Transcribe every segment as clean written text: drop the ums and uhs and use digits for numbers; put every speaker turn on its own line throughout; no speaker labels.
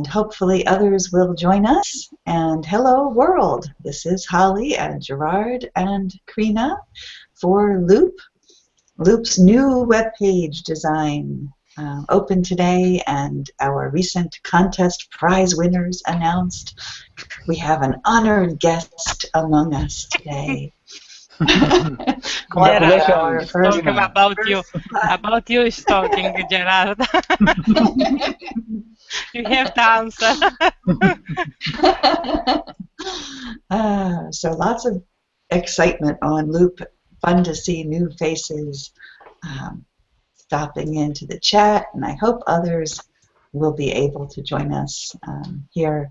and hopefully others will join us. And hello, world. This is Holly and Gerard and Krina for Loop. Loop's new webpage design opened today, and our recent contest prize winners announced. We have an honored guest among us today.
Congratulations. Talking about you is talking, Gerard. You have to answer.
So lots of excitement on Loop. Fun to see new faces stopping into the chat, and I hope others will be able to join us here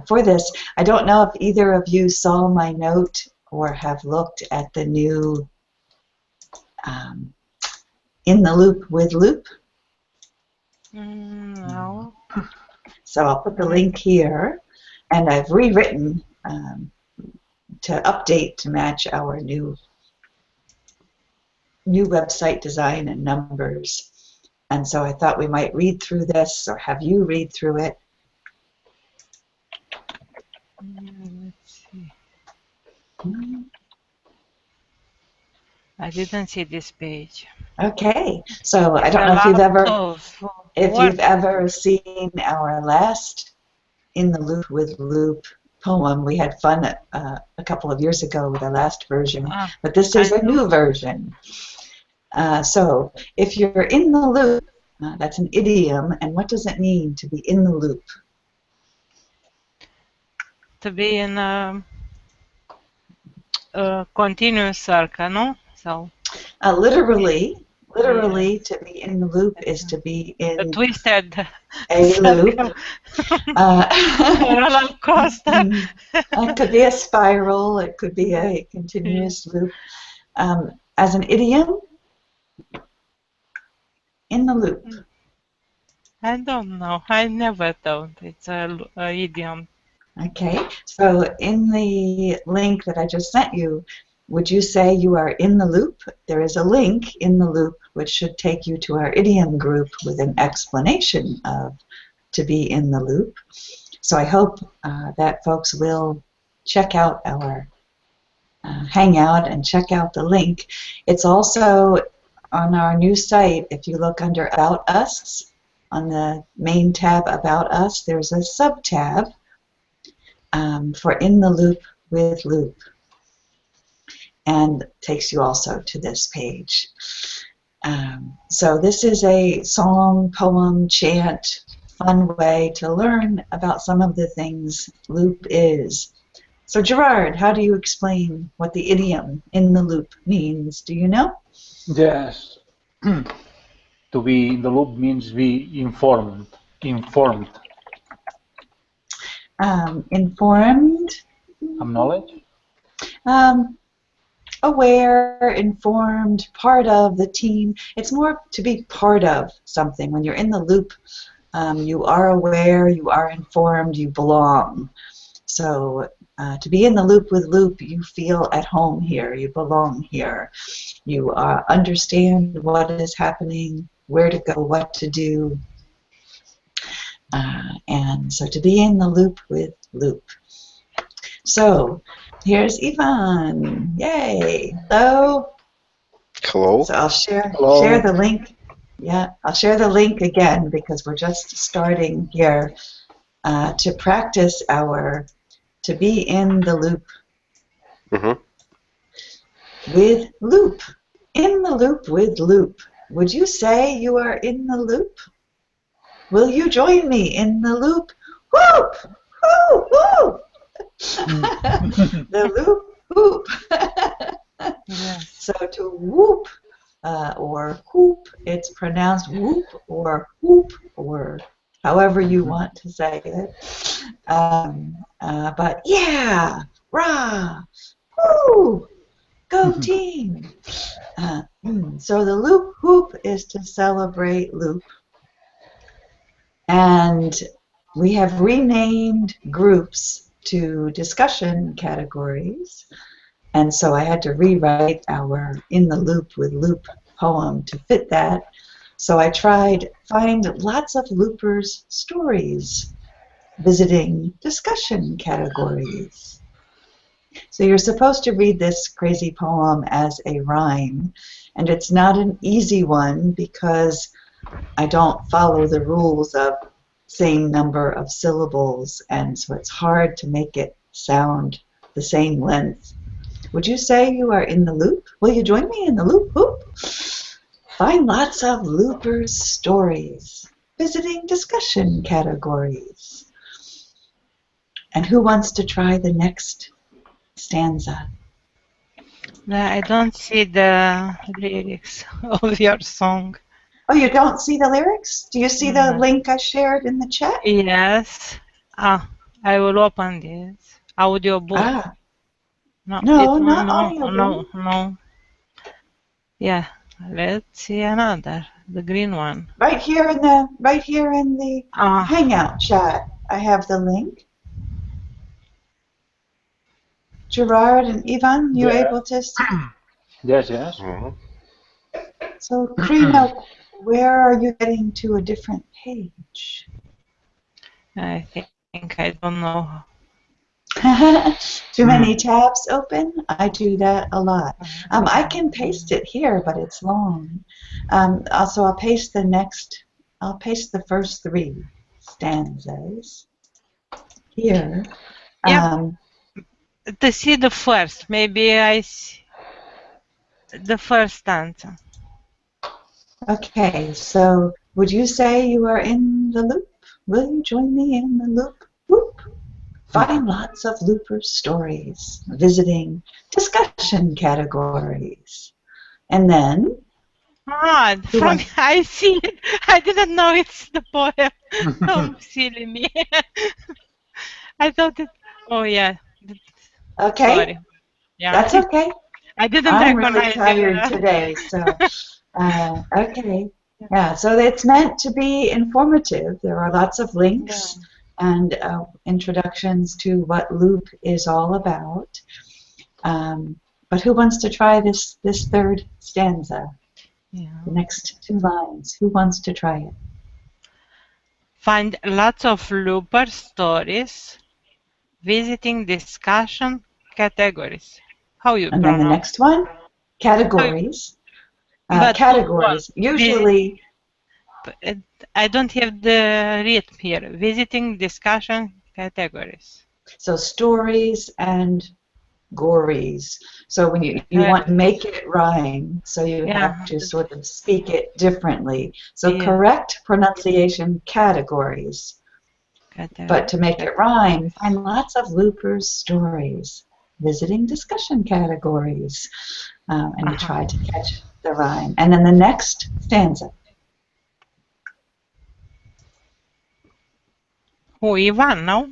for this. I don't know if either of you saw my note or have looked at the new In the Loop with Loop.
No.
So I'll put the link here, and I've rewritten to update to match our new website design and numbers. And so I thought we might read through this, or have you read through it.
Let's see. I didn't see this page.
Okay, so I don't know if you've ever seen our last In the Loop with Loop poem. We had fun a couple of years ago with the last version, but this is a new version. So if you're in the loop, that's an idiom, and what does it mean to be in the loop?
To be in a continuous circle, no? So
literally, to be in the loop is to be in
a twisted
a loop.
Roller coaster.
It could be a spiral. It could be a continuous loop. As an idiom, in the loop.
I don't know. I never thought it's a idiom.
Okay, so in the link that I just sent you, would you say you are in the loop? There is a link in the loop which should take you to our idiom group with an explanation of to be in the loop. So I hope that folks will check out our Hangout and check out the link. It's also on our new site. If you look under About Us, on the main tab About Us, there's a sub-tab for In the Loop with Loop, and takes you also to this page. So this is a song, poem, chant, fun way to learn about some of the things Loop is. So Gerard, how do you explain what the idiom in the loop means? Do you know?
Yes. To be in the loop means be informed. Informed.
Informed?
Knowledge?
Aware, informed, part of the team. It's more to be part of something. When you're in the loop, you are aware, you are informed, you belong. So to be in the loop with Loop, you feel at home here, you belong here. You understand what is happening, where to go, what to do. And so to be in the loop with Loop. So here's Ivan. Yay. Hello.
Hello.
So I'll share the link. Yeah, I'll share the link again because we're just starting here to practice our to be in the loop with Loop. In the loop with Loop. Would you say you are in the loop? Will you join me in the loop? Whoop! Whoop! Whoop! The loop, whoop.
Yes.
So to whoop or whoop, it's pronounced whoop or hoop or however you want to say it. But yeah, rah, whoo, go team. So the loop whoop is to celebrate Loop. And we have renamed groups to discussion categories. And so I had to rewrite our In the Loop with Loop poem to fit that. So I tried find lots of loopers' stories, visiting discussion categories. So you're supposed to read this crazy poem as a rhyme, and it's not an easy one because I don't follow the rules of same number of syllables, and so it's hard to make it sound the same length. Would you say you are in the loop? Will you join me in the loop? Whoop. Find lots of loopers' stories, visiting discussion categories. And who wants to try the next stanza?
I don't see the lyrics of your song.
Oh, you don't see the lyrics? Do you see the link I shared in the chat?
Yes. I will open this audio book.
Ah,
No,
no,
it
not
no,
audiobook.
no. Yeah, let's see another, the green one.
Right here in the Hangout chat, I have the link. Gerard and Ivan, you able to see?
Yes, yes.
So, Krina, where are you getting to a different page?
I think I don't know.
Too many tabs open? I do that a lot. I can paste it here, but it's long. Also, I'll paste the first three stanzas here.
Yeah, to see the first, maybe I see the first stanza.
Okay, so would you say you are in the loop? Will you join me in the loop? Whoop. Find lots of looper stories, visiting discussion categories. And then
I see it. I didn't know it's the poem. Oh, silly me. I thought it. Oh, yeah.
Okay.
Sorry. Yeah.
That's okay.
I didn't
I'm really
recognize
tired
it.
today, so okay. Yeah, so it's meant to be informative. There are lots of links and introductions to what loop is all about. But who wants to try this third stanza?
Yeah.
The next two lines. Who wants to try it?
Find lots of looper stories, visiting discussion categories. How you
And then the
pronounce?
next one, categories.
But
Categories. Usually,
I don't have the rhythm here. Visiting discussion categories.
so stories and gories. So when you want to make it rhyme, so you have to sort of speak it differently. So correct pronunciation, categories. But to make it rhyme, find lots of loopers stories, visiting discussion categories, and you try to catch the rhyme. And then the next stanza.
Who, Ivan, no?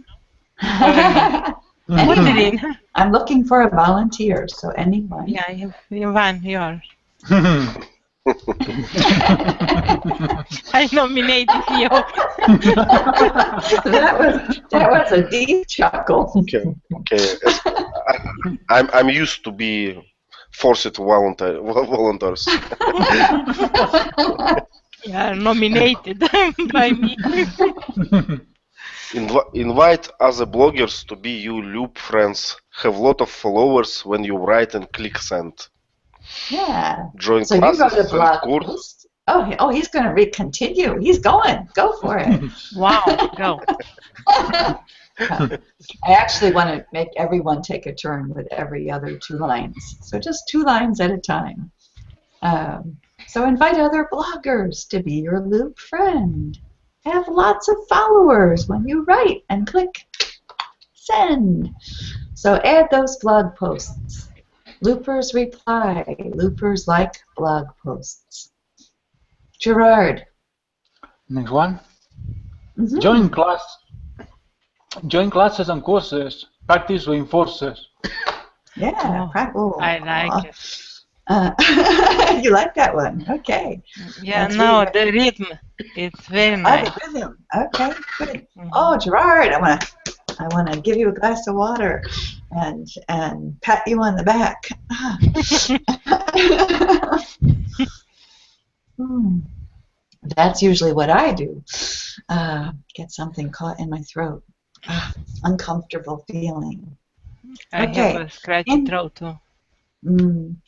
Anyone. I'm looking for a volunteer, so anyone.
Yeah, Ivan, yours. I nominated you.
that was a deep chuckle.
Okay. I'm used to be forced volunteers.
Yeah, nominated by me.
Invite other bloggers to be you loop friends. Have lot of followers when you write and click send.
Yeah.
Join
so
classes
you wrote a blog
and
post. Oh, he's going to continue. He's going. Go for it.
Wow, go.
I actually want to make everyone take a turn with every other 2 lines. So just 2 lines at a time. So invite other bloggers to be your loop friend. Have lots of followers when you write and click send. So add those blog posts. Loopers reply. Loopers like blog posts. Gerard.
Next one. Join classes and courses. Practice reinforces.
Yeah.
I like it.
You like that one? Okay.
Yeah, no, the rhythm. It's very nice.
The rhythm. Okay, good. Oh, Gerard, I want to give you a glass of water and pat you on the back. That's usually what I do. Get something caught in my throat. Uncomfortable feeling.
I have a scratchy throat too.
In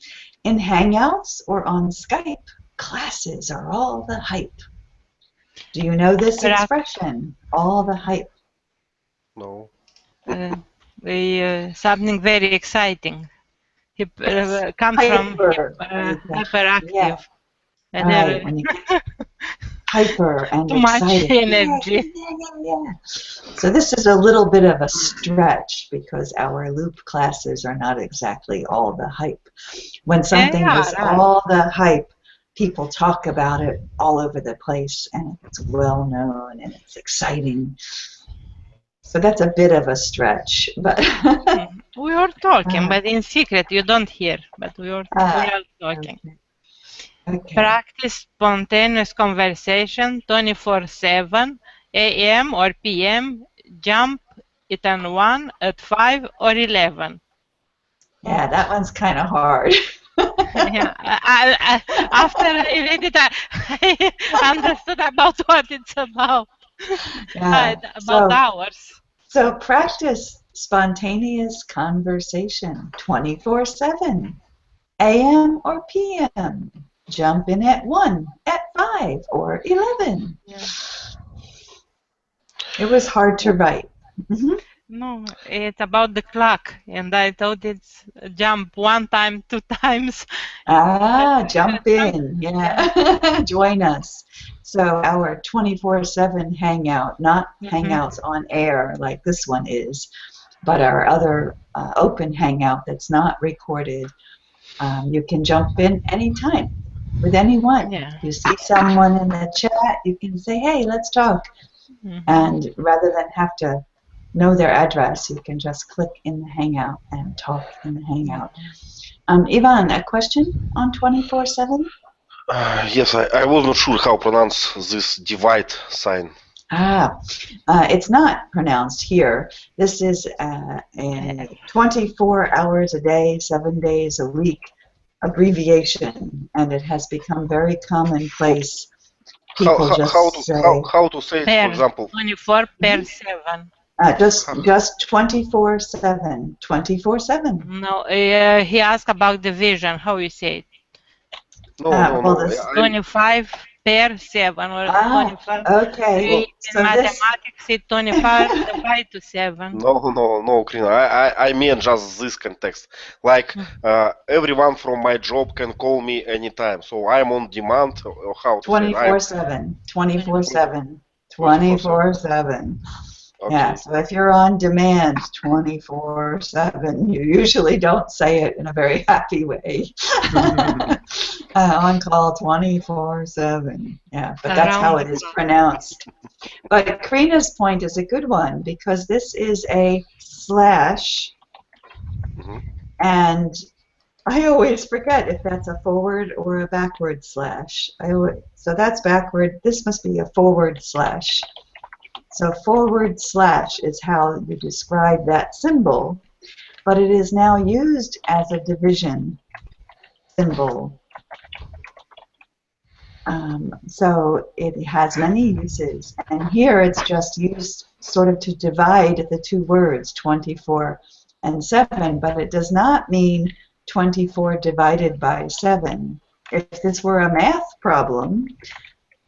Hangouts or on Skype, classes are all the hype. Do you know this expression? All the hype.
No.
Something very exciting. Comes from hyperactive.
Yeah. Right, when you get hyper and
too much
excited.
energy.
Yeah. So this is a little bit of a stretch because our loop classes are not exactly all the hype. When something is all the hype, people talk about it all over the place and it's well known and it's exciting. So that's a bit of a stretch, but
we are talking, but in secret you don't hear. But we are talking.
Okay.
Practice spontaneous conversation 24/7, AM or PM. Jump it on 1, at 5 or 11.
Yeah, that one's kind of hard.
Yeah, after I read it, I understood about what it's about.
Yeah.
About hours.
So practice spontaneous conversation 24/7, AM or PM. Jump in at 1, at 5, or 11.
Yeah.
It was hard to write.
No, it's about the clock, and I thought it's jump 1 time, 2 times.
Jump in, yeah. Join us. So our 24/7 hangout, not hangouts on air like this one is, but our other open hangout that's not recorded. You can jump in anytime with anyone.
Yeah.
You see someone in the chat, you can say, hey, let's talk. And rather than have to know their address, you can just click in the hangout and talk in the hangout. Ivan, a question on 24/7?
Yes, I was not sure how to pronounce this divide sign.
It's not pronounced here. This is a 24 hours a day, 7 days a week abbreviation, and it has become very commonplace. People
how to say it, for example?
24/7.
Just 24/7. 24/7.
No, he asked about division. How you say it?
No.
25/7 or 25.
Okay.
In mathematics, it's 25 divided to 7.
No, Krina. I mean just this context. Like everyone from my job can call me anytime, so I'm on demand. Or how to
24/7. 24/7. 24/7. Okay. Yeah, so if you're on demand 24/7, you usually don't say it in a very happy way. On call 24/7. Yeah, but that's how it is pronounced. But Karina's point is a good one because this is a slash, and I always forget if that's a forward or a backward slash. So that's backward. This must be a forward slash. So forward slash is how you describe that symbol, but it is now used as a division symbol. So it has many uses, and here it's just used sort of to divide the two words, 24 and 7, but it does not mean 24 divided by 7. If this were a math problem,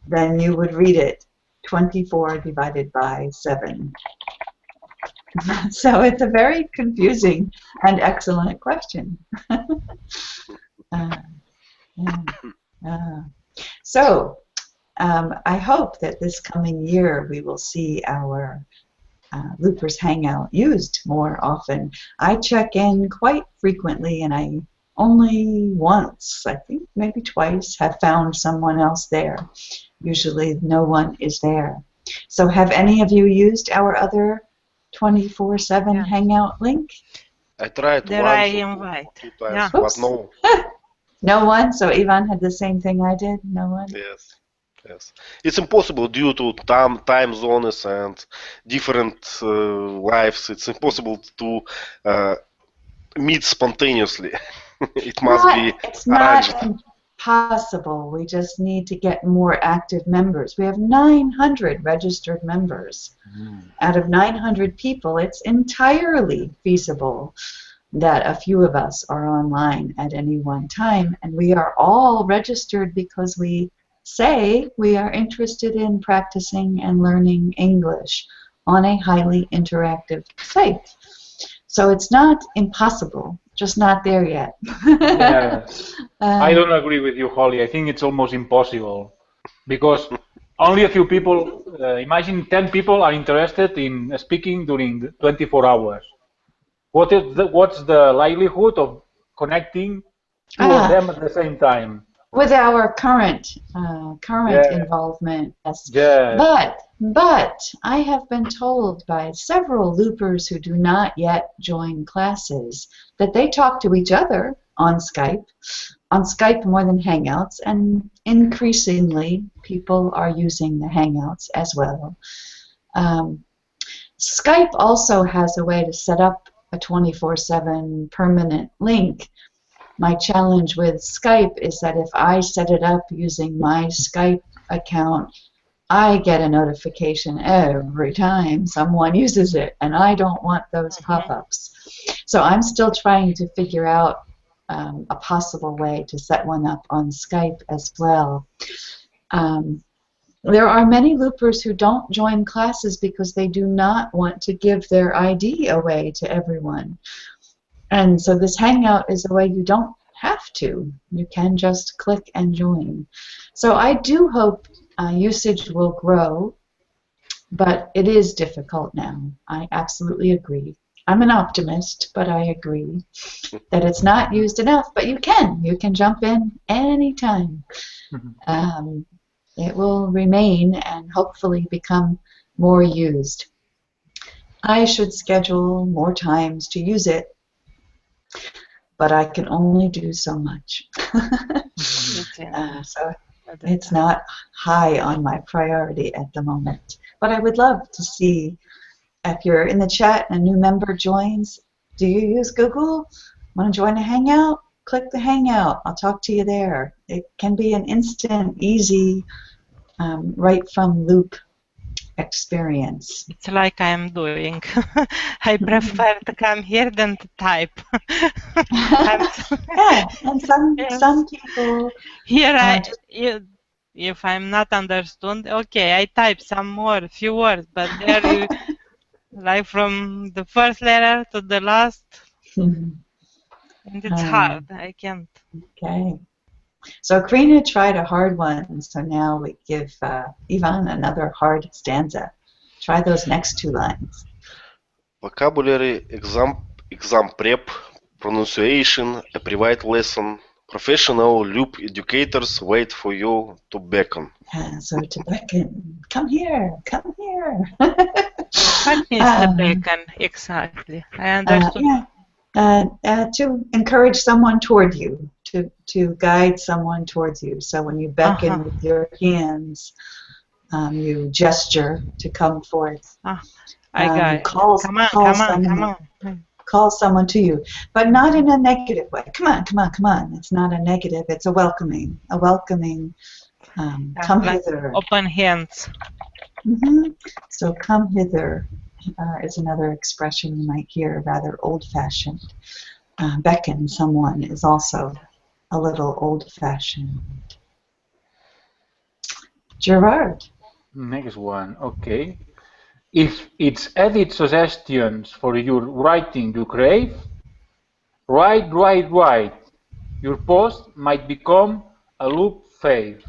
then you would read it 24 divided by 7. So it's a very confusing and excellent question. So I hope that this coming year we will see our Loopers Hangout used more often. I check in quite frequently, and I only once, I think maybe twice, have found someone else there. Usually no one is there. So have any of you used our other 24/7 Hangout link?
I tried
there
once
I invite.
or 2 times, but no.
No one? So Ivan had the same thing I did? No one?
Yes. It's impossible due to time zones and different lives. It's impossible to meet spontaneously. It must be arranged.
possible. We just need to get more active members. We have 900 registered members. Out of 900 people, it's entirely feasible that a few of us are online at any one time, and we are all registered because we say we are interested in practicing and learning English on a highly interactive site. So it's not impossible, just not there yet.
Yeah. I don't agree with you, Holly. I think it's almost impossible because only a few people, imagine 10 people are interested in speaking during the 24 hours. What's the likelihood of connecting two of them at the same time?
With our current
Yeah.
involvement, yes.
Yeah.
But I have been told by several loopers who do not yet join classes that they talk to each other on Skype more than Hangouts, and increasingly people are using the Hangouts as well. Skype also has a way to set up a 24/7 permanent link. My challenge with Skype is that if I set it up using my Skype account, I get a notification every time someone uses it, and I don't want those pop-ups. So I'm still trying to figure out a possible way to set one up on Skype as well. There are many loopers who don't join classes because they do not want to give their ID away to everyone. And so this Hangout is a way you don't have to. You can just click and join. So I do hope usage will grow, but it is difficult now. I absolutely agree. I'm an optimist, but I agree that it's not used enough. But you can jump in anytime. It will remain and hopefully become more used. I should schedule more times to use it, but I can only do so much. So it's not high on my priority at the moment. But I would love to see, if you're in the chat and a new member joins, do you use Google? Want to join a Hangout? Click the Hangout. I'll talk to you there. It can be an instant, easy, right from Loop experience.
It's like I'm doing. I prefer to come here than to type.
Yeah, and some people
here if I'm not understood, okay, I type some few words, but there you like from the first letter to the last, and it's hard. I can't.
Okay. So Krina tried a hard one, so now we give Ivan another hard stanza. Try those next two lines.
Vocabulary, exam prep, pronunciation, a private lesson. Professional loop educators wait for you to beckon.
So to beckon, come here, come here.
What means the beckon exactly? I understood.
To encourage someone toward you, to guide someone towards you. So when you beckon with your hands, you gesture to come forth.
I got it. Come on.
Call someone to you, but not in a negative way. Come on. It's not a negative. It's a welcoming. Come
like
hither.
Open hands.
So come hither is another expression you might hear, rather old-fashioned. Beckon someone is also a little old-fashioned. Gerard.
Next one, okay. If it's edit suggestions for your writing you crave, write. Your post might become a loop fave.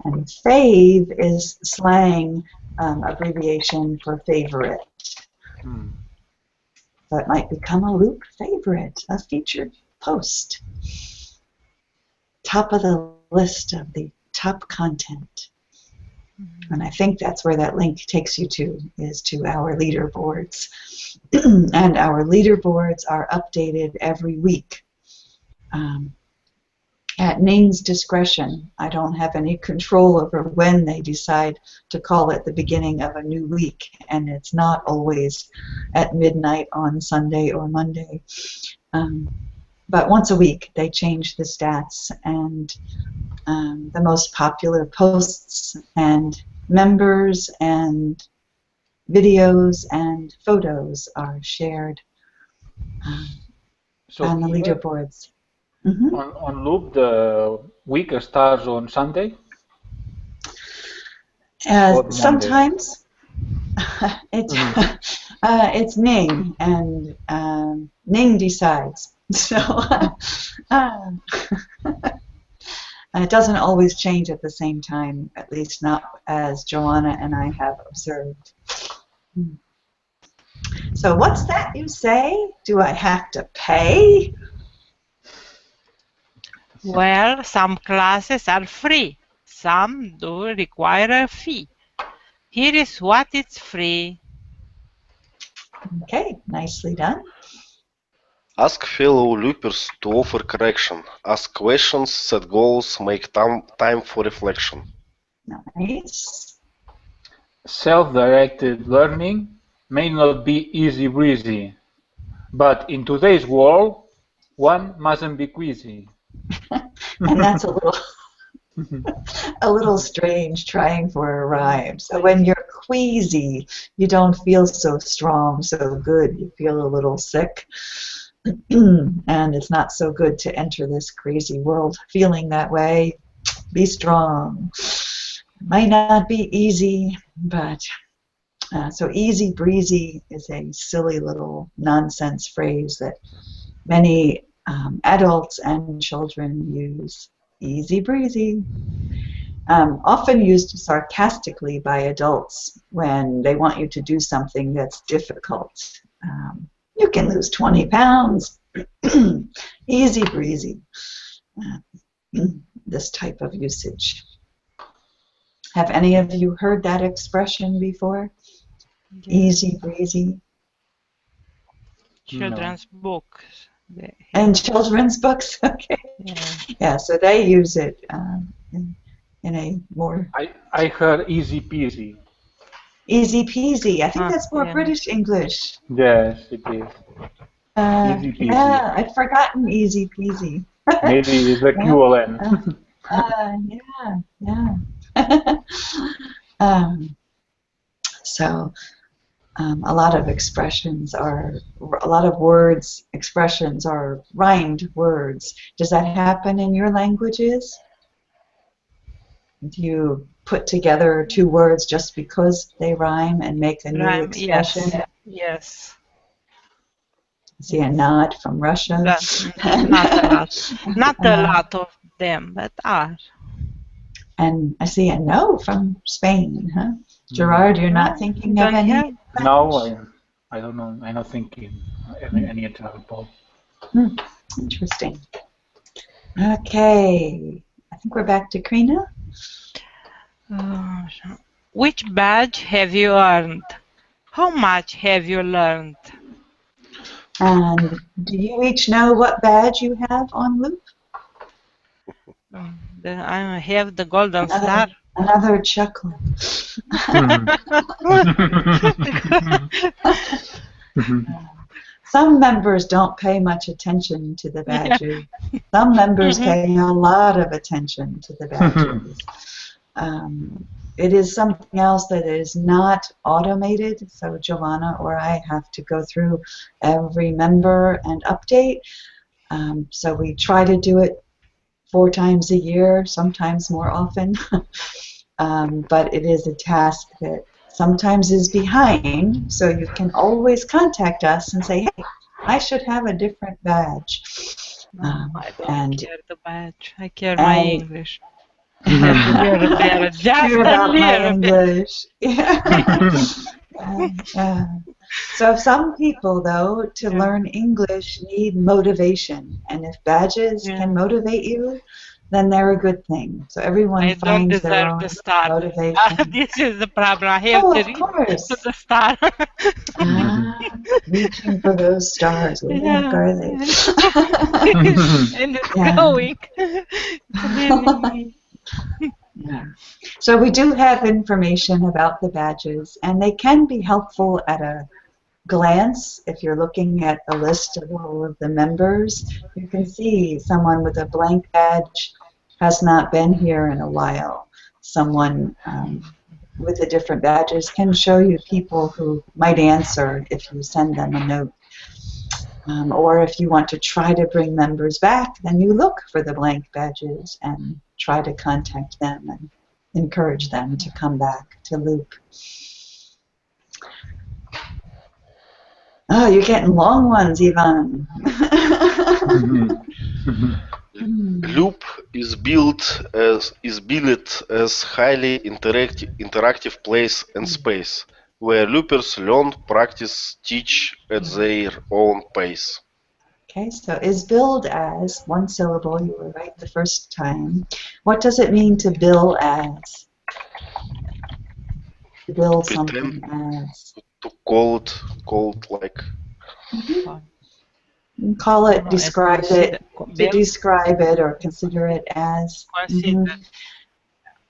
And fave is slang abbreviation for favorite. So it might become a loop favorite, a featured post. Top of the list of the top content. And I think that's where that link takes you to, is to our leaderboards. And our leaderboards are updated every week. At Ning's discretion. I don't have any control over when they decide to call it the beginning of a new week, and it's not always at midnight on Sunday or Monday. but once a week they change the stats, and the most popular posts and members and videos and photos are shared
So
on the
here,
leaderboards. Mm-hmm.
on Loop, the week starts on Sunday or Monday?
Sometimes it's Ning, and Ning decides. So it doesn't always change at the same time, at least not as Joanna and I have observed. So what's that you say? Do I have to pay?
Well, some classes are free. Some do require a fee. Here is what is free.
Okay, nicely done.
Ask fellow loopers to offer correction. Ask questions, set goals, make time for reflection.
Nice.
Self-directed learning may not be easy breezy, but in today's world, one mustn't be queasy.
And that's a little strange, trying for a rhyme. So when you're queasy, you don't feel so strong, so good. You feel a little sick. And it's not so good to enter this crazy world feeling that way. Be strong. Might not be easy, but so easy breezy is a silly little nonsense phrase that many adults and children use. Easy breezy. Often used sarcastically by adults when they want you to do something that's difficult. You can lose 20 pounds. Easy breezy. This type of usage. Have any of you heard that expression before? Easy breezy.
Children's books.
And children's books? Okay. Yeah, so they use it in a more...
I heard easy peasy.
Easy peasy. I think that's more British English.
Yes, it is. Easy peasy.
Yeah, I'd forgotten easy peasy.
Maybe it's the QLN.
So a lot of expressions a lot of words, expressions are rhymed words. Does that happen in your languages? Do you put together two words just because they rhyme and make a new expression?
Yes.
See a nod from Russia?
Not a lot. Not a lot of them, but are.
And I see a no from Spain, huh? Gerard, you're not thinking of any?
No, I don't know. I'm not thinking any example.
Interesting. Okay. I think we're back to Krina.
Which badge have you earned? How much have you learned?
And do you each know what badge you have on Loop?
I have the golden star.
Another chuckle. Some members don't pay much attention to the badges. Some members pay a lot of attention to the badges. It is something else that is not automated, so Joanna or I have to go through every member and update. So we try to do it 4 times a year, sometimes more often. But it is a task that sometimes is behind, so you can always contact us and say, hey, I should have a different badge.
I don't care the badge. I care my English. Just
about my English. So some people, though, to learn English need motivation, and if badges can motivate you, then they're a good thing. So everyone finds their own motivation.
This is the problem. I have to reach to the star.
Reaching for those stars. Where the heck are they?
And it's going.
So we do have information about the badges, and they can be helpful at a glance, if you're looking at a list of all of the members, you can see someone with a blank badge has not been here in a while. Someone with the different badges can show you people who might answer if you send them a note. Or if you want to try to bring members back, then you look for the blank badges and try to contact them and encourage them to come back to Loop. Oh, you're getting long ones, Ivan.
Loop is built as highly interactive place and space where loopers learn, practice, teach at their own pace.
Okay, so is build as one syllable. You were right the first time. What does it mean to bill as? To build something as.
To call it like.
Call it, describe it, to describe it or consider it as.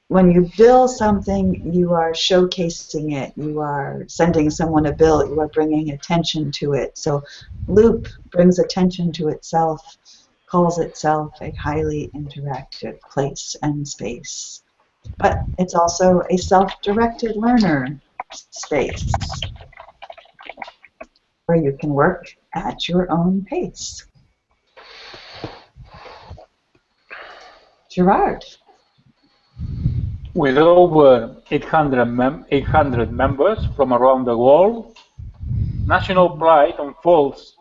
When you bill something, you are showcasing it. You are sending someone a bill. You are bringing attention to it. So Loop brings attention to itself, calls itself a highly interactive place and space. But it's also a self-directed learner space where you can work at your own pace. Gerard.
With over 800 members from around the world, national pride unfolds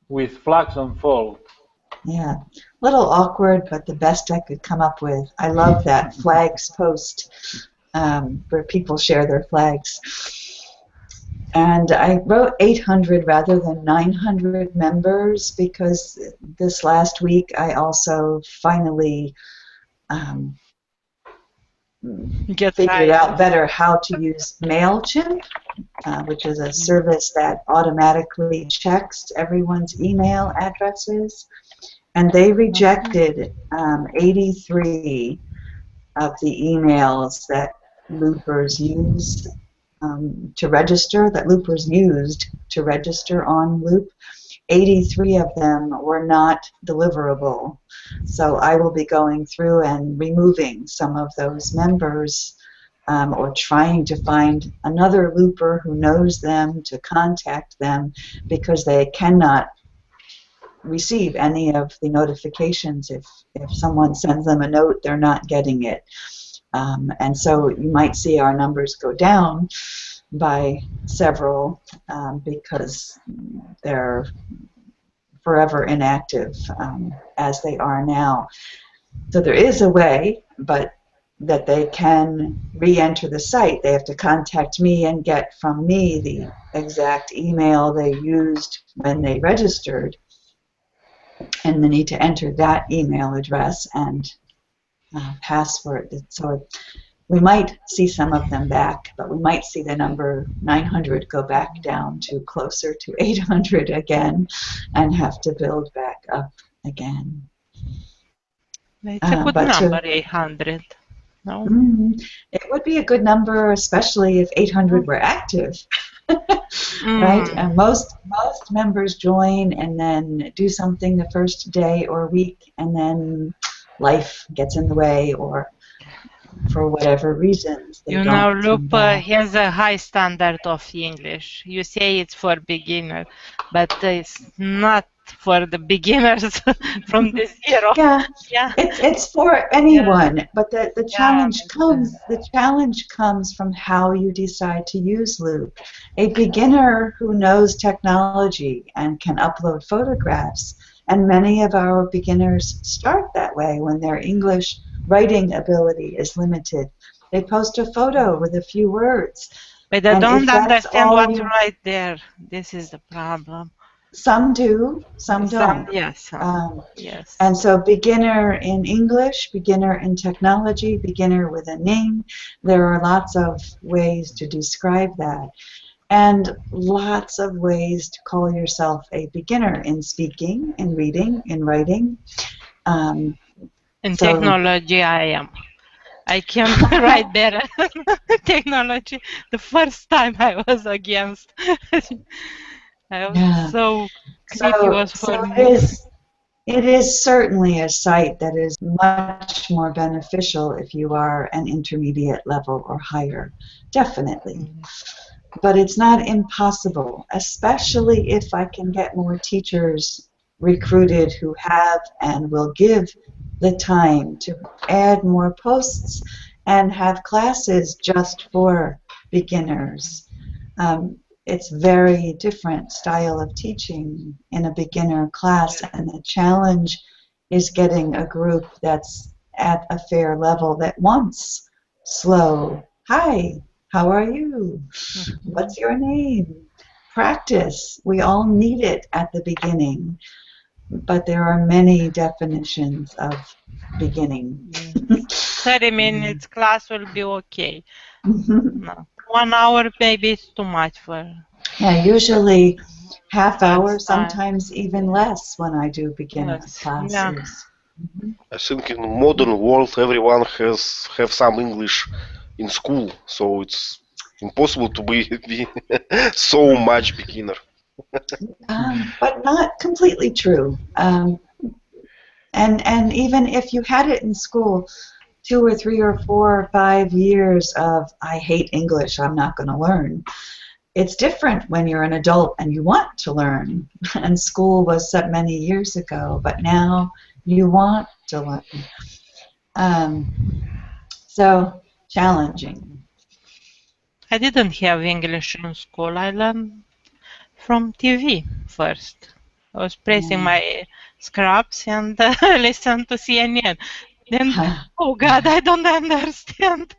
with flags unfold.
Yeah, a little awkward, but the best I could come up with. I love that flags post where people share their flags. And I wrote 800 rather than 900 members because this last week I also finally figured out better how to use MailChimp, which is a service that automatically checks everyone's email addresses. And they rejected 83 of the emails that loopers use to register, that loopers used to register on Loop. 83 of them were not deliverable. So I will be going through and removing some of those members or trying to find another looper who knows them to contact them because they cannot receive any of the notifications. If someone sends them a note, they're not getting it. And so you might see our numbers go down by several because they're forever inactive as they are now. So there is a way, but that they can re-enter the site. They have to contact me and get from me the exact email they used when they registered, and they need to enter that email address and password. So we might see some of them back, but we might see the number 900 go back down to closer to 800 again and have to build back up again.
It's a good number, 800. No?
It would be a good number, especially if 800 were active. Right? And most members join and then do something the first day or week, and then life gets in the way, or for whatever reasons they don't.
You know, Loop has a high standard of English. You say it's for beginners, but it's not for the beginners from the zero.
Yeah. It's for anyone, but the challenge comes from how you decide to use Loop. A beginner who knows technology and can upload photographs, and many of our beginners start that way when their English writing ability is limited. They post a photo with a few words.
But they don't understand what to write there. This is the problem.
Some do, some don't.
Yes. Yes.
And so beginner in English, beginner in technology, beginner with a name. There are lots of ways to describe that. And lots of ways to call yourself a beginner in speaking, in reading, in writing.
In technology, I am. I can write better. Technology. The first time I was against. I was
Yeah.
so creepy was
So
for
it
me.
is. It is certainly a site that is much more beneficial if you are an intermediate level or higher, definitely. But it's not impossible, especially if I can get more teachers recruited who have and will give the time to add more posts and have classes just for beginners. It's very different style of teaching in a beginner class, and the challenge is getting a group that's at a fair level that wants slow, hi, how are you? What's your name? Practice. We all need it at the beginning, but there are many definitions of beginning.
30 minutes class will be okay. No. 1 hour maybe it's too much for
Yeah, usually half hour,
first time.
sometimes even less when I do beginner
Yes. Yeah.
classes.
I think in modern world everyone has have some English in school, so it's impossible to be so much beginner.
But not completely true. And even if you had it in school, 2 or 3 or 4 or 5 years of I hate English, I'm not going to learn. It's different when you're an adult and you want to learn. And school was so many years ago, but now you want to learn. So challenging.
I didn't have English in school. I learned from TV first. I was pressing my scraps and listen to CNN. Then, oh God, I don't understand.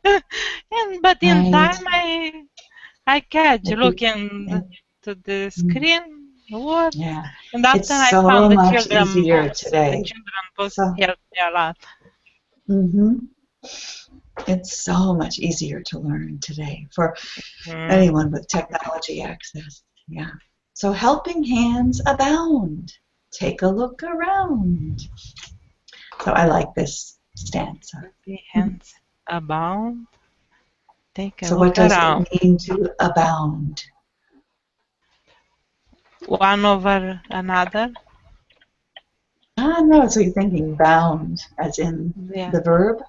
But in
Right.
time, I catch looking to the screen what,
Yeah.
and after
It's
I
so
found the
much
children
easier
books. The
today.
children books
So,
helped me a lot.
It's so much easier to learn today for
Mm.
anyone with technology access. Yeah. So helping hands abound. Take a look around. So I like this stanza.
The hands abound. Take a
So
look
what does
around.
it mean to abound?
One over another.
No, so you're thinking bound as in
Yeah.
the verb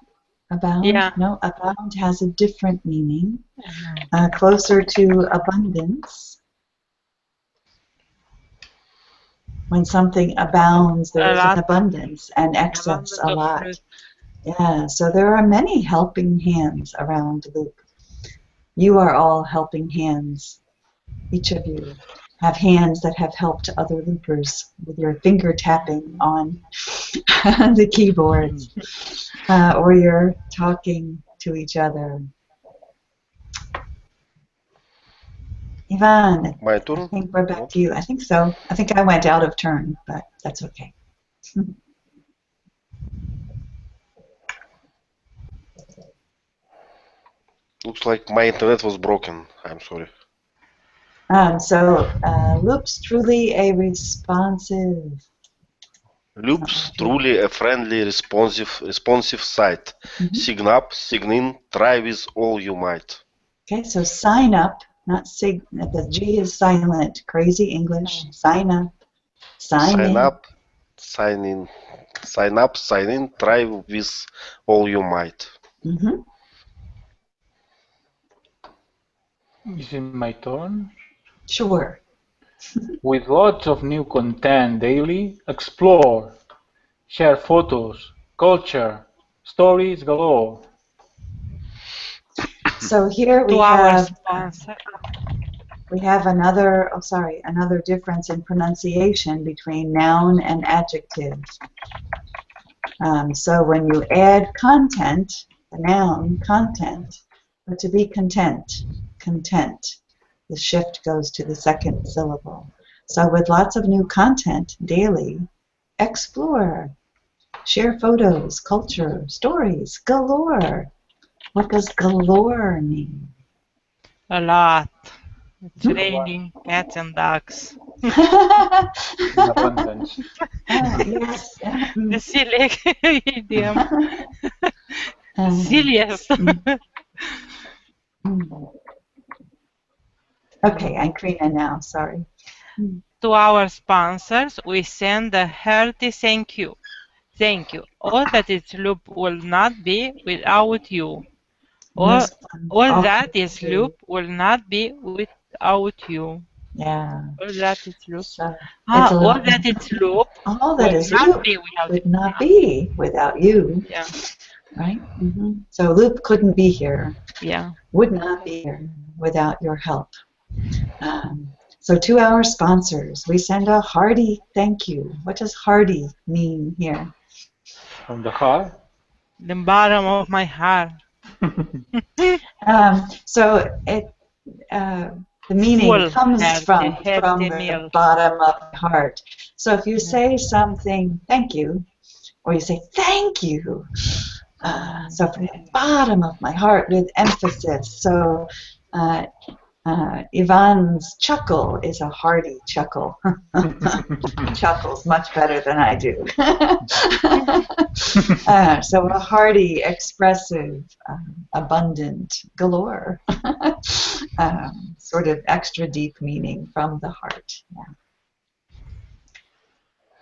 abound?
Yeah.
No, abound has a different meaning, closer to abundance. When something abounds, there
A
is an
lot.
abundance and excess,
Abundance
a
of
lot.
fruit.
Yeah, so there are many helping hands around Luke. You are all helping hands. Each of you have hands that have helped other loopers with your finger tapping on the keyboards, or you're talking to each other. Ivan,
My
I
turn?
think we're back
What?
to you. I think so. I think I went out of turn, but that's okay.
Looks like my internet was broken. I'm sorry.
Loops truly a responsive.
Loops truly a friendly, responsive site. Sign up, sign in, try with all you might.
Okay, so sign up, not sig. The G is silent. Crazy English. Sign up. Sign
Sign
in.
up, sign in, sign up, sign in, try with all you might.
Is it my turn?
Sure.
With lots of new content daily, explore, share photos, culture, stories galore.
So here we
To our
have
sponsor.
another difference in pronunciation between noun and adjective. So when you add content, the noun content, but to be content, the shift goes to the second syllable. So with lots of new content daily, explore, share photos, culture, stories, galore. What does galore mean?
A lot. It's raining cats and dogs.
In abundance.
Yes.
The silly idiom. Serious.
Okay, I'm Krina now, sorry.
To our sponsors, we send a hearty thank you. Thank you. All that is loop will not be without you. All that is loop will not be without you.
Yeah.
All that is loop.
So it's a
All
little,
that is loop
all
will
that is
not
loop
be without
would not be without you,
Yeah.
right? So Loop couldn't be here,
Yeah.
would not be here without your help. So to our sponsors, we send a hearty thank you. What does hearty mean here?
From the heart.
The bottom of my heart.
So it the meaning
Full,
comes from
hearty
the
meal.
bottom of the heart. So if you say something, thank you, or you say thank you, so from the bottom of my heart with emphasis. So Ivan's chuckle is a hearty chuckle. He chuckles much better than I do. So a hearty, expressive, abundant, galore, sort of extra deep meaning from the heart. Yeah.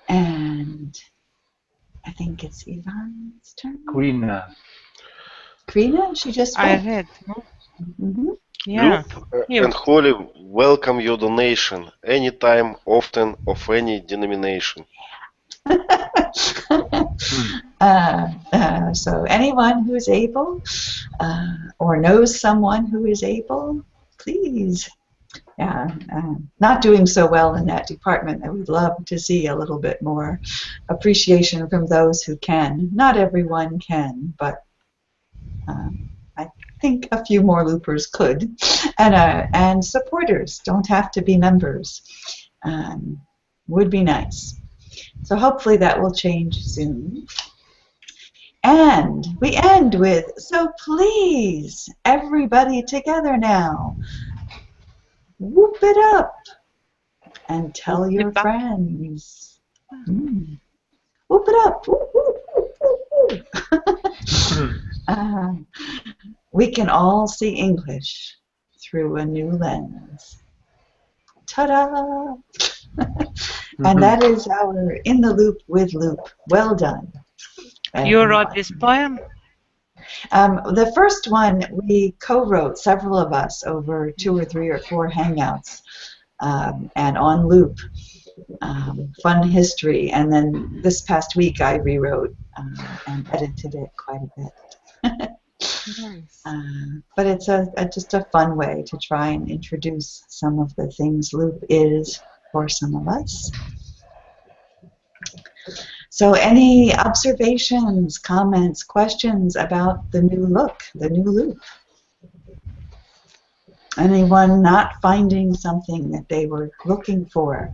And I think it's Ivan's turn.
Krina.
Krina, she just
I
went.
read. No?
Loop
Yeah.
and Holly welcome your donation anytime, often, of any denomination.
So anyone who is able or knows someone who is able, please. Not doing so well in that department. I would love to see a little bit more appreciation from those who can. Not everyone can, but I think a few more loopers could. And supporters don't have to be members. Would be nice. So hopefully that will change soon. And we end with, so please, everybody together now, whoop it up and tell your friends. Whoop it up. Whoop, whoop, whoop, whoop, whoop. We can all see English through a new lens. Ta-da! And that is our In the Loop with Loop. Well done.
You wrote this poem?
The first one we co-wrote, several of us, over 2 or 3 or 4 hangouts, and on Loop, Fun History. And then this past week I rewrote and edited it quite a bit.
Nice.
But it's just a fun way to try and introduce some of the things Loop is for some of us. So any observations, comments, questions about the new look, the new Loop? Anyone not finding something that they were looking for?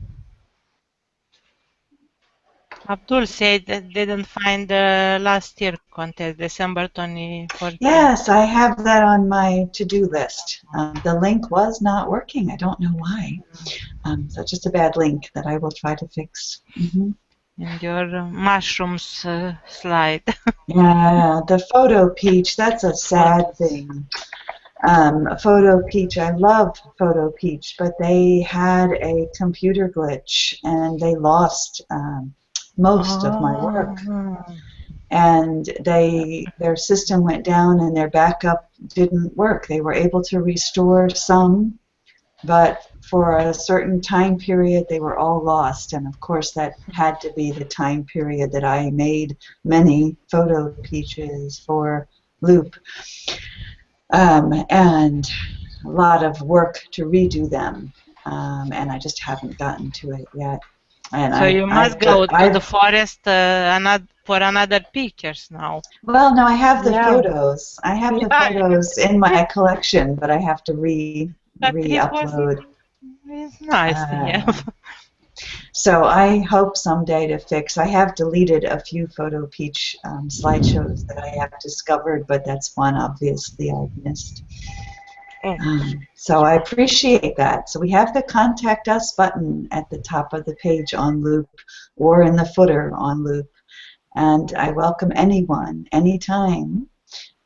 Abdul said that they didn't find the last year contest, December 2014.
Yes, I have that on my to-do list. The link was not working. I don't know why. So it's just a bad link that I will try to fix.
And your mushrooms slide.
Yeah, the Photo Peach, that's a sad thing. Photo Peach, I love Photo Peach, but they had a computer glitch and they lost most of my work. And their system went down and their backup didn't work. They were able to restore some, but for a certain time period they were all lost. And of course that had to be the time period that I made many Photo Peaches for Loop. And a lot of work to redo them. And I just haven't gotten to it yet. And
so you must go to the forest for another pictures now.
Well, no, I have the photos. I have the photos in my collection, but I have to re-upload.
It's nice.
So I hope someday to fix. I have deleted a few Photo Peach slideshows that I have discovered, but that's one obviously I've missed. So I appreciate that. So we have the Contact Us button at the top of the page on Loop or in the footer on Loop. And I welcome anyone, anytime,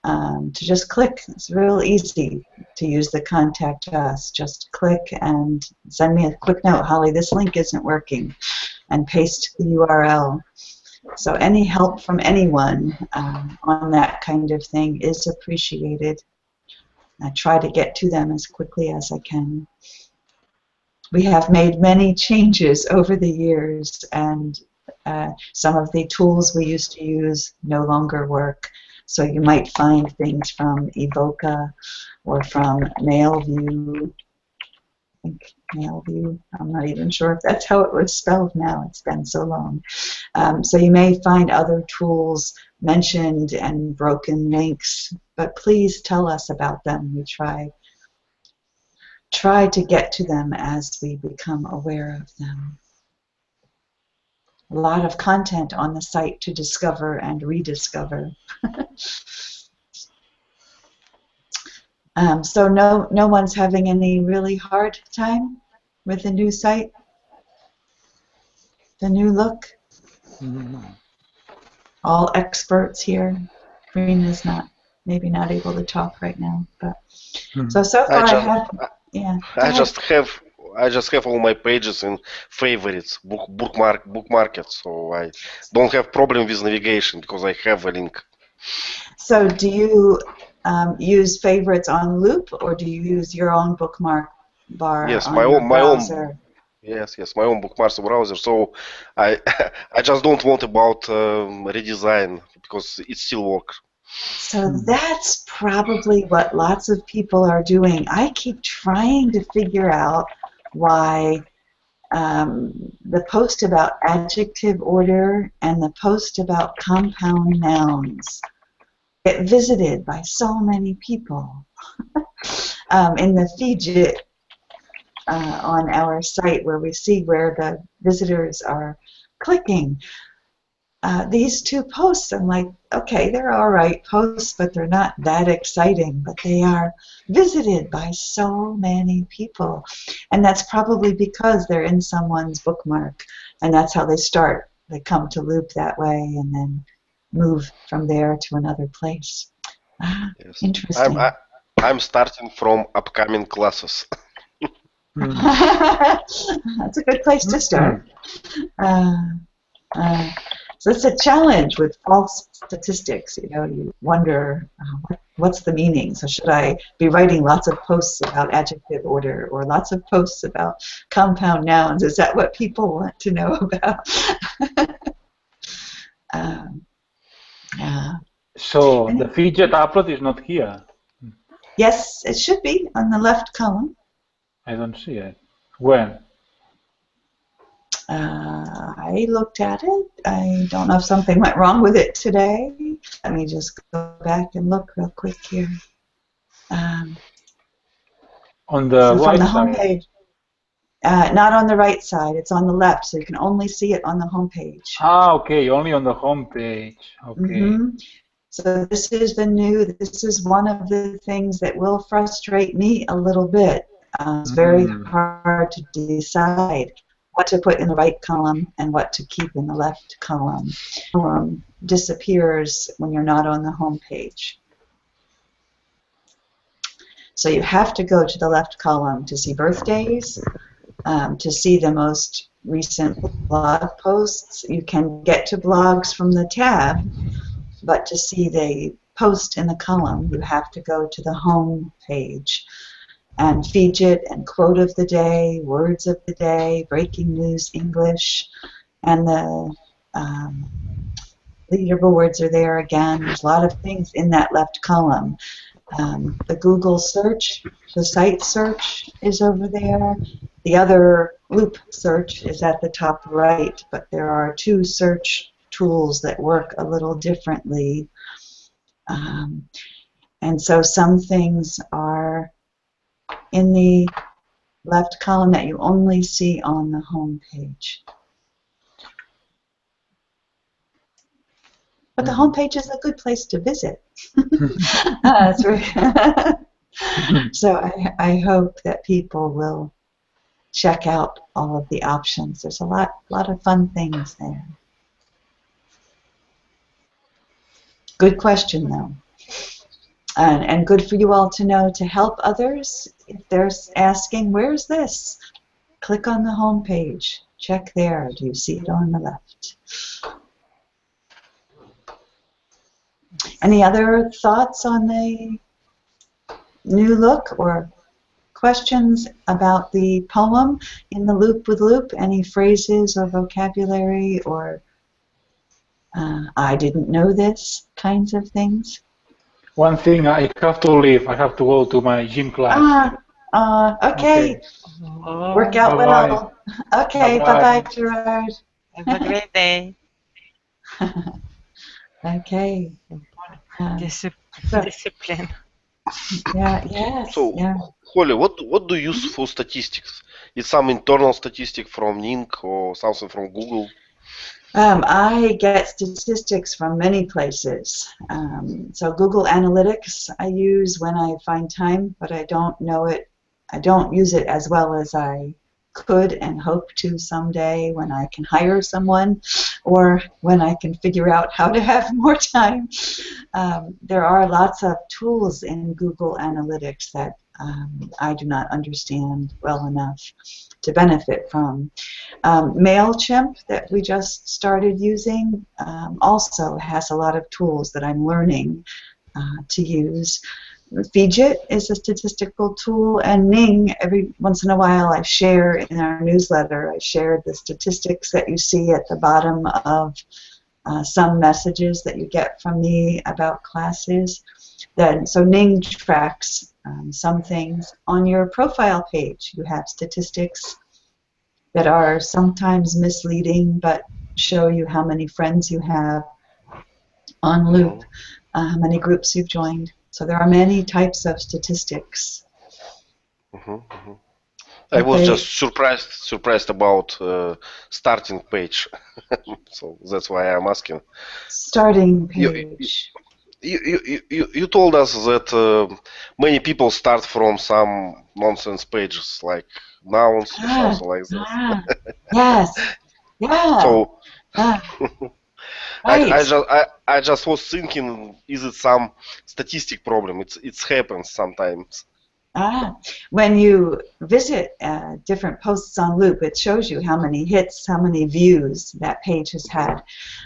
to just click. It's real easy to use the Contact Us. Just click and send me a quick note, Holly, this link isn't working, and paste the URL. So any help from anyone on that kind of thing is appreciated. I try to get to them as quickly as I can. We have made many changes over the years, and some of the tools we used to use no longer work. So you might find things from Evoca or from MailView. I think MailView. I'm not even sure if that's how it was spelled now. It's been so long. So you may find other tools mentioned and broken links, but please tell us about them. We try to get to them as we become aware of them. A lot of content on the site to discover and rediscover. So no one's having any really hard time with the new site, the new look. All experts here. Karina's maybe not able to talk right now, but so far
I just have all my pages in favorites, bookmarked, so I don't have problem with navigation because I have a link.
So do you use favorites on Loop, or do you use your own bookmark bar on your browser?
Yes, my own bookmarks browser. So I just don't want about redesign because it still works.
So that's probably what lots of people are doing. I keep trying to figure out why the post about adjective order and the post about compound nouns get visited by so many people. In the feed on our site, where we see where the visitors are clicking, these two posts, I'm like, okay, they're all right posts, but they're not that exciting, but they are visited by so many people. And that's probably because they're in someone's bookmark, and that's how they start. They come to Loop that way and then move from there to another place.
Yes.
Interesting.
I'm starting from upcoming classes.
That's a good place to start. So it's a challenge with false statistics. You know, you wonder what's the meaning. So should I be writing lots of posts about adjective order or lots of posts about compound nouns? Is that what people want to know about?
So the fidget upload is not here.
Yes, it should be on the left column.
I don't see it. When?
I looked at it. I don't know if something went wrong with it today. Let me just go back and look real quick here.
On the
so
right
from the
side?
homepage. Not on the right side. It's on the left, so you can only see it on the homepage.
Ah, okay, only on the homepage. Okay.
So this is one of the things that will frustrate me a little bit. It's very hard to decide what to put in the right column and what to keep in the left column. Disappears when you're not on the home page. So you have to go to the left column to see birthdays, to see the most recent blog posts. You can get to blogs from the tab, but to see the post in the column, you have to go to the home page. And fidget and quote of the day, words of the day, breaking news English, and the leaderboards are there again. There's a lot of things in that left column. The Google search, the site search is over there. The other Loop search is at the top right, but there are two search tools that work a little differently. And so some things are in the left column that you only see on the home page. But the home page is a good place to visit. That's right. So I hope that people will check out all of the options. There's a lot of fun things there. Good question, though. And good for you all to know to help others. If they're asking, where's this? Click on the home page. Check there. Do you see it on the left? Any other thoughts on the new look or questions about the poem in the Loop with Loop? Any phrases or vocabulary or I didn't know this kinds of things?
One thing, I have to leave. I have to go to my gym class.
Okay.
Oh,
Work out
Bye-bye.
well. Okay,
Bye-bye.
bye-bye, Gerard.
have a great day.
Okay.
Discipline.
Yeah, yes,
So,
yeah.
Holly, what do you use for statistics? Is some internal statistic from Ning or something from Google?
I get statistics from many places. So Google Analytics I use when I find time, but I don't know it. I don't use it as well as I could and hope to someday when I can hire someone or when I can figure out how to have more time. There are lots of tools in Google Analytics that I do not understand well enough to benefit from. MailChimp that we just started using also has a lot of tools that I'm learning to use. Fidget is a statistical tool, and Ning, every once in a while I share in our newsletter, I share the statistics that you see at the bottom of some messages that you get from me about classes. So Ning tracks some things. On your profile page, you have statistics that are sometimes misleading but show you how many friends you have on Loop, how many groups you've joined. So there are many types of statistics.
I was just surprised about starting page, so that's why I'm asking.
Starting page.
You told us that many people start from some nonsense pages like nouns or something like that.
Yes. Yeah.
So
right.
I just was thinking, is it some statistic problem? It happens sometimes.
When you visit different posts on Loop, it shows you how many hits, how many views that page has had.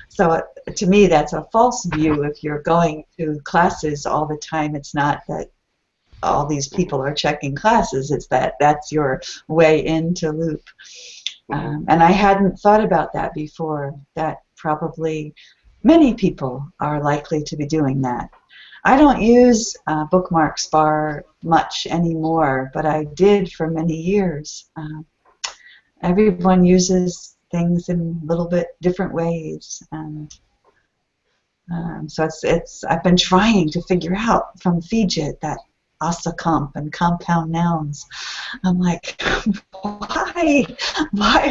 So to me, that's a false view. If you're going to classes all the time, it's not that all these people are checking classes. It's that that's your way into Loop. And I hadn't thought about that before, that probably many people are likely to be doing that. I don't use Bookmarks bar much anymore, but I did for many years. Everyone uses things in a little bit different ways, and so I've been trying to figure out from Fidget that ASAComp and compound nouns. I'm like, why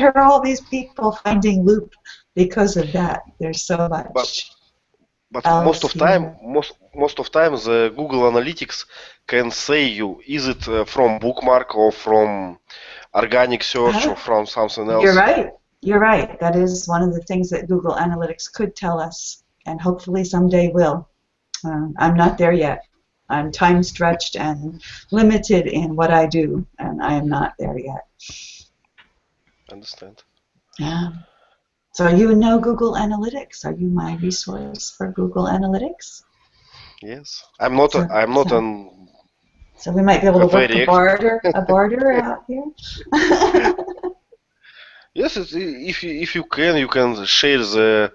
are all these people finding Loop because of that? There's so much.
But most of time the Google Analytics can say you, is it from bookmark or from organic search or from something else.
You're right. That is one of the things that Google Analytics could tell us, and hopefully someday will. I'm not there yet. I'm time stretched and limited in what I do, and I am not there yet.
Understand.
Yeah. So you know Google Analytics. Are you my resource for Google Analytics?
Yes. I'm not an.
So we might be able to work a barter out here.
Yes, if you can share the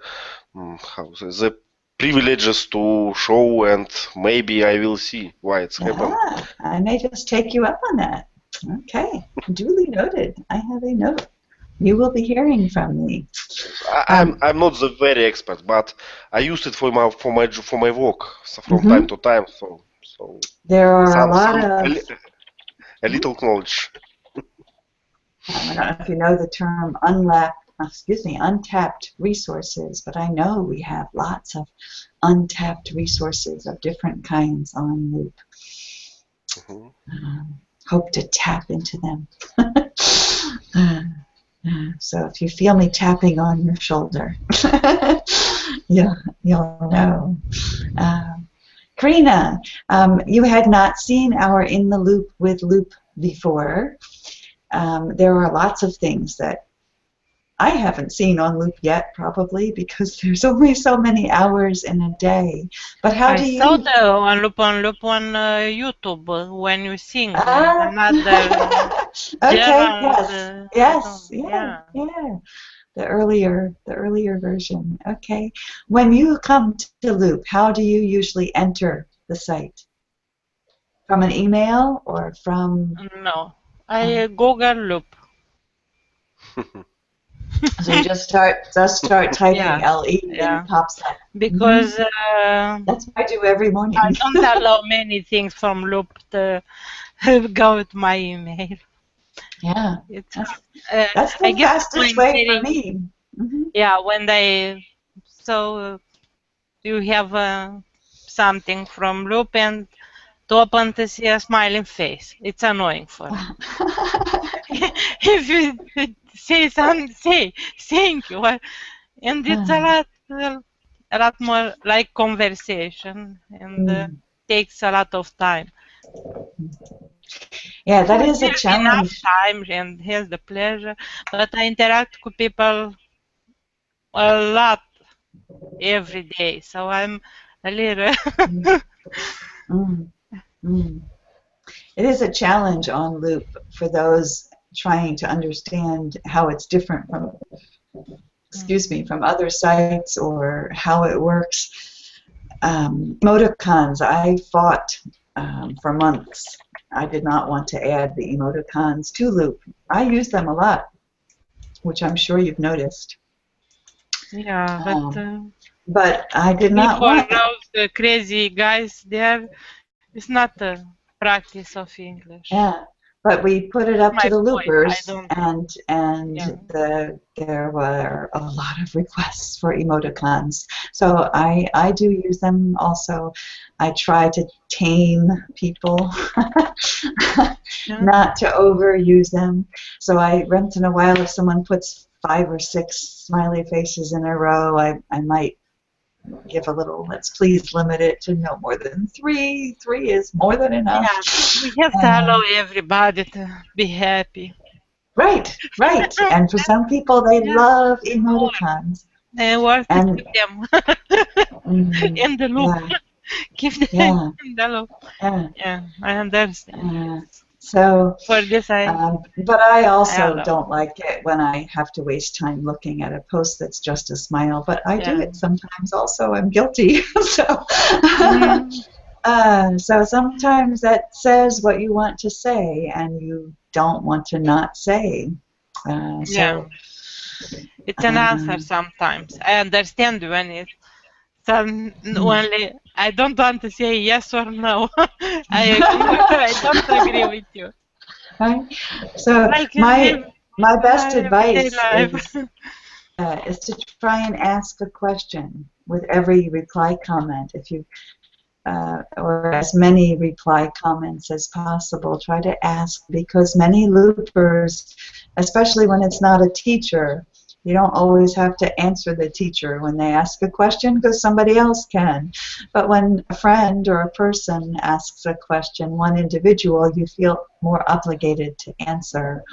privileges to show, and maybe I will see why it's happened.
I may just take you up on that. Okay, duly noted. I have a note. You will be hearing from me.
I'm not the very expert, but I used it for my work from time to time. So
there are a
little knowledge.
I don't know if you know the term untapped resources, but I know we have lots of untapped resources of different kinds on Loop. Hope to tap into them. So if you feel me tapping on your shoulder, you'll know. Karina, you had not seen our In the Loop with Loop before. There are lots of things that I haven't seen on Loop yet, probably, because there's only so many hours in a day. But how do you...
I saw the on Loop on YouTube when you sing another
okay,
Gerald.
yes, yeah. The earlier version. Okay. When you come to Loop, how do you usually enter the site? From an email or from...
No, I Google Loop.
So you just start typing LE and it pops up.
Because
that's what I do every morning.
I don't allow many things from Loop to go to my email.
Yeah,
that's
the fastest way for me.
Yeah, when they you have something from Loop and to open to see a smiling face. It's annoying for me. If you say thank you, and it's a lot more like conversation and takes a lot of time.
Yeah, that is a challenge.
Enough time and has the pleasure, but I interact with people a lot every day, so I'm a little.
It is a challenge on Loop for those trying to understand how it's different from, from other sites or how it works. Emoticons, I fought for months. I did not want to add the emoticons to Loop. I use them a lot, which I'm sure you've noticed.
Yeah,
but I did not want...
For those crazy guys there, it's not a practice of English.
Yeah, but we put it up to the loopers, and there were a lot of requests for emoticons. So I do use them also. I try to tame people, not to overuse them. So once in a while, if someone puts 5 or 6 smiley faces in a row, I might give a little, let's please limit it to no more than 3. 3 is more than enough.
Yeah, we have to allow everybody to be happy.
Right. And for some people, they love emoticons.
They work to keep them in the loop.
Yeah.
Keep them in the loop. Yeah, I understand.
So,
for this,
but I also don't like it when I have to waste time looking at a post that's just a smile. But I do it sometimes also. I'm guilty. So sometimes that says what you want to say, and you don't want to not say.
It's an answer sometimes. I understand when it's only. I don't want to say yes or no. I don't agree with you.
Right. So my best advice is to try and ask a question with every reply comment. If you or as many reply comments as possible, try to ask, because many loopers, especially when it's not a teacher, you don't always have to answer the teacher when they ask a question, because somebody else can. But when a friend or a person asks a question, one individual, you feel more obligated to answer.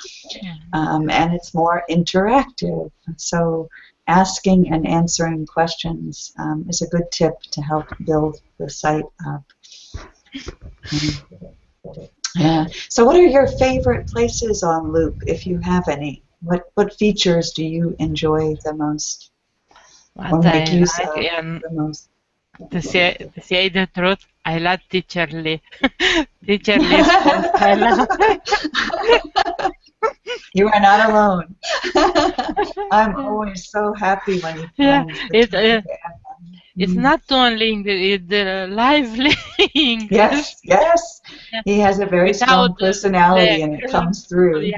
And it's more interactive. So asking and answering questions is a good tip to help build the site up. Yeah. So what are your favorite places on Loop, if you have any? What features do you enjoy the most? Or make use of the most?
To say the truth, I love Teacherly. Teacherly's post, I love.
You are not alone. I'm always so happy when you find
it's not only the lively English.
Yes. He has a very strong personality, and it comes through.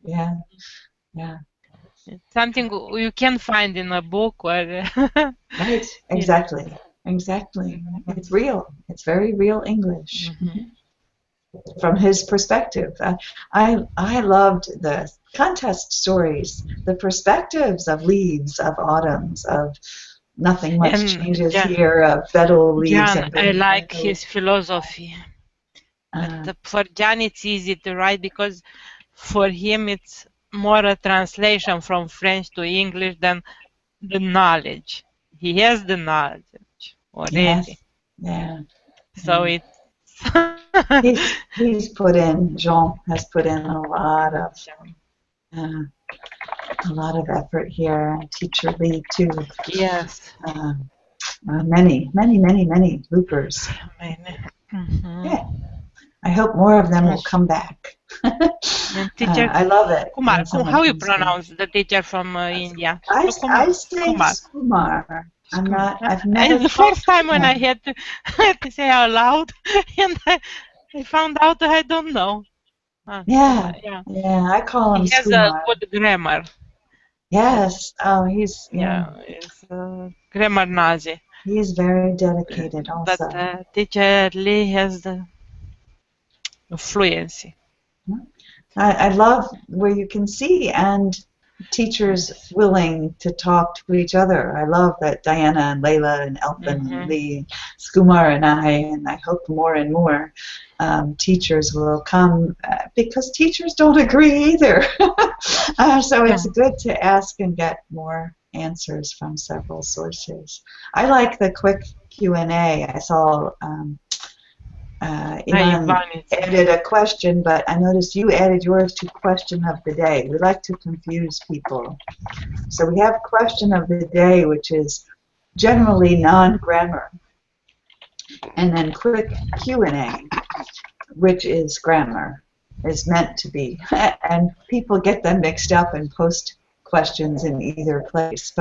Yeah.
It's something you can find in a book or.
Right. Exactly. It's real. It's very real English. From his perspective. I loved the contest stories, the perspectives of leaves, of autumns, of nothing much
And
changes here. Betel leaves
John,
have
I
been
like
recycled.
his philosophy. But for John, it's easy to write because for him it's more a translation from French to English than the knowledge. He has the knowledge already.
Yes. Yeah.
So
yeah.
it's
he's put in, Jean has put in a lot of effort here. Teacher Lee too.
Yes.
Many loopers. Yeah. I hope more of them will come back.
And teacher,
I love it.
Kumar, how you
comes back.
pronounce the teacher from India?
I say Kumar. I've never.
It's the first time when I had to say out loud, and I found out I don't know.
Yeah, I call him
He has
Kumar.
a good grammar.
Yes. Oh, he's
he's grammar Nazi.
He's very dedicated also.
But teacher Lee has the fluency.
I love where you can see and teachers willing to talk to each other. I love that Diana and Layla and Elfin and Lee, Skumar and I hope more and more teachers will come because teachers don't agree either. So it's good to ask and get more answers from several sources. I like the quick Q&A. I saw Ivan added a question, but I noticed you added yours to question of the day. We like to confuse people. So we have question of the day, which is generally non-grammar, and then quick Q&A, which is grammar, is meant to be. And people get them mixed up and post questions in either place,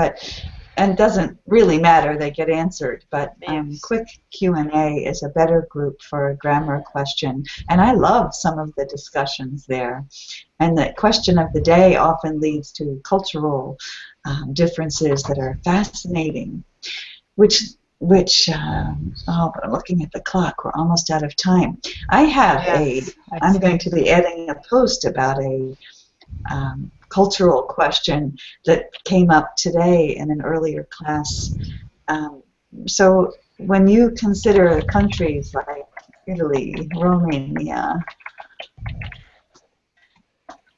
and it doesn't really matter, they get answered, but quick Q&A is a better group for a grammar question, and I love some of the discussions there. And the question of the day often leads to cultural differences that are fascinating, which looking at the clock, we're almost out of time. I have I'm going to be adding a post about a cultural question that came up today in an earlier class. So when you consider countries like Italy, Romania,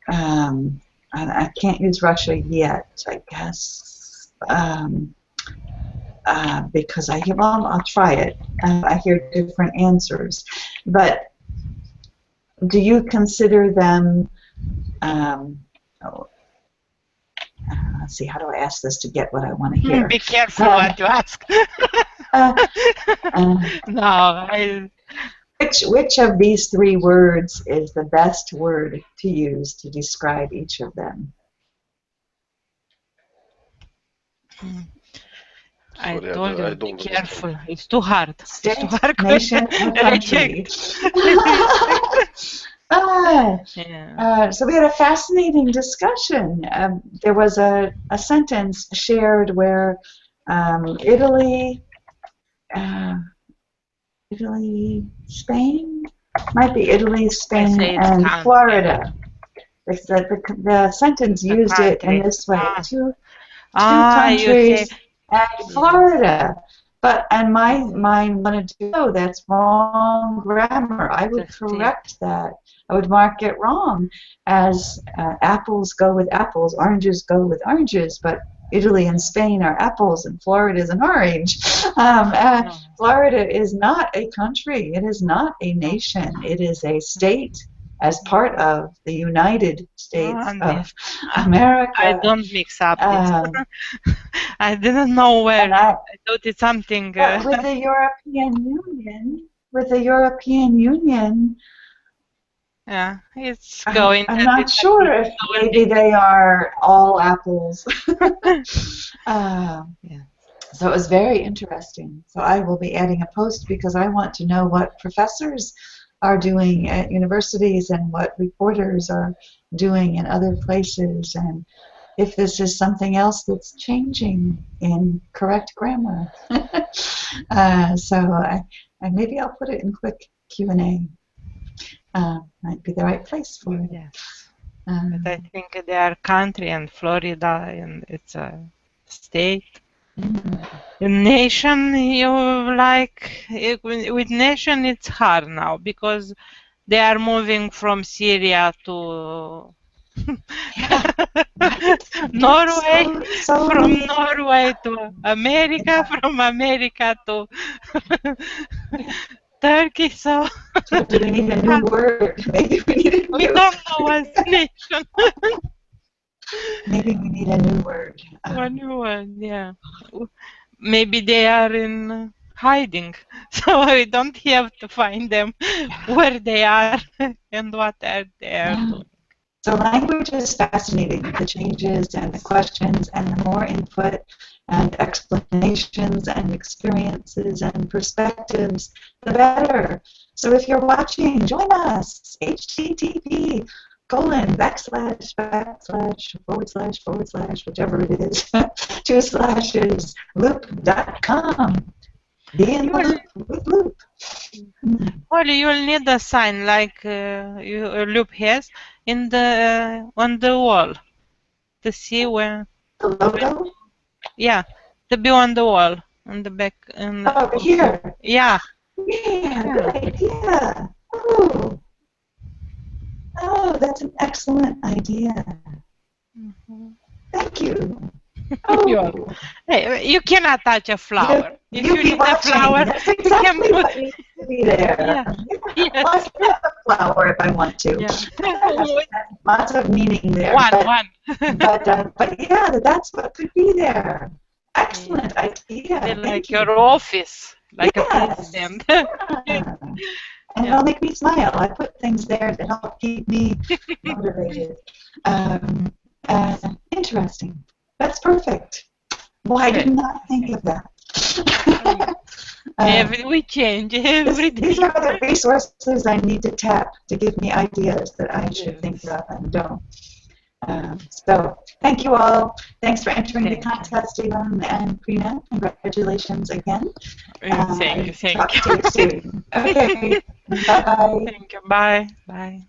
I can't use Russia yet, I guess, because I'll try it. I hear different answers. But do you consider them let's see, how do I ask this to get what I want to hear?
Be careful what you ask. No,
Which of these three words is the best word to use to describe each of them?
I told you, be careful. It's too hard.
State, nation, or country. So we had a fascinating discussion. There was a sentence shared where Italy, Spain, might be Italy, Spain, and Florida. The sentence used it in this way: two countries and Florida. And my mind wanted to go, that's wrong grammar. I would correct that. I would mark it wrong as apples go with apples, oranges go with oranges, but Italy and Spain are apples and Florida is an orange. Florida is not a country. It is not a nation. It is a state as part of the United States of America.
I don't mix up this. I didn't know where. I thought it's something.
With the European Union,
yeah, it's going.
I'm not sure if maybe they are all apples. So it was very interesting. So I will be adding a post because I want to know what professors are doing at universities and what reporters are doing in other places, and if this is something else that's changing in correct grammar. So maybe I'll put it in quick Q&A. Might be the right place for it.
Yes. But I think they are country and Florida, and it's a state. In nation, you like with nation, it's hard now because they are moving from Syria to Norway, from Norway to America, from America to Turkey. So
do we need a new word? Maybe we need a new.
we don't know what's nation.
Maybe we need a new word.
One word, yeah. Maybe they are in hiding, so we don't have to find them where they are and what are they are doing.
So language is fascinating, the changes and the questions and the more input and explanations and experiences and perspectives, the better. So if you're watching, join us, http:// whichever it is, 2 slashes, loop.com. Be in the loop with Loop.
Well, you'll need a sign like Loop has in the on the wall to see where.
The logo?
Yeah, to be on the wall on the back.
Oh, here.
Yeah.
Yeah, good idea. Oh, that's an excellent idea. Thank you.
Hey, you cannot touch a flower. If you need a flower,
that's exactly what needs to be there.
Yeah. Yes.
Well, I can have a flower if I want to.
Yeah.
Lots of meaning there.
One.
But yeah, that's what could be there. Excellent idea.
Like your office, like a president.
And it'll make me smile. I put things there to help keep me motivated. Interesting. That's perfect. Why didn't I think of that?
We change every day.
These are the resources I need to tap to give me ideas that I should think of and don't. So thank you all. Thanks for entering the contest, Ivan and Prina. Congratulations again.
Thank you.
Talk to you soon. Okay. Bye-bye.
Thank you. Bye. Bye.